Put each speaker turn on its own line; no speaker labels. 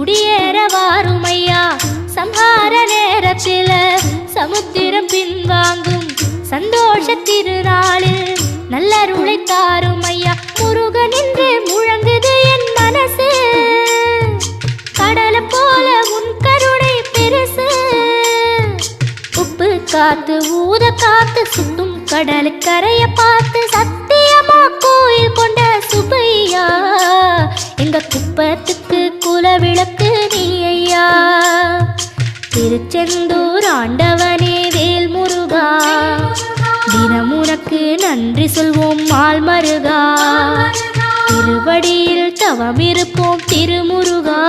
குடியேற வாருமையா சம்ஹார நேரத்தில சமுத்திரம் பின்வாங்கும் சந்தோஷ திருநாளில் நல்லருளை தாருமையா முருகன் என்று முழங்குது என் மனசு கடலை போல உன் கருணை பெருசு உப்பு காத்து ஊத காத்து சுத்தும் கடலுக்கரைய பார்த்து சத்தியமா கோயில் கொண்ட சுப்பையா எங்க குப்பத்துக்கு குலவிளக்கு நீ ஐயா திருச்செந்தூர் ஆண்டவனே வேல் முருகா தினம் உனக்கு நன்றி சொல்வோம் மால் மருகா திருவடியில் தவம் இருப்போம் திருமுருகா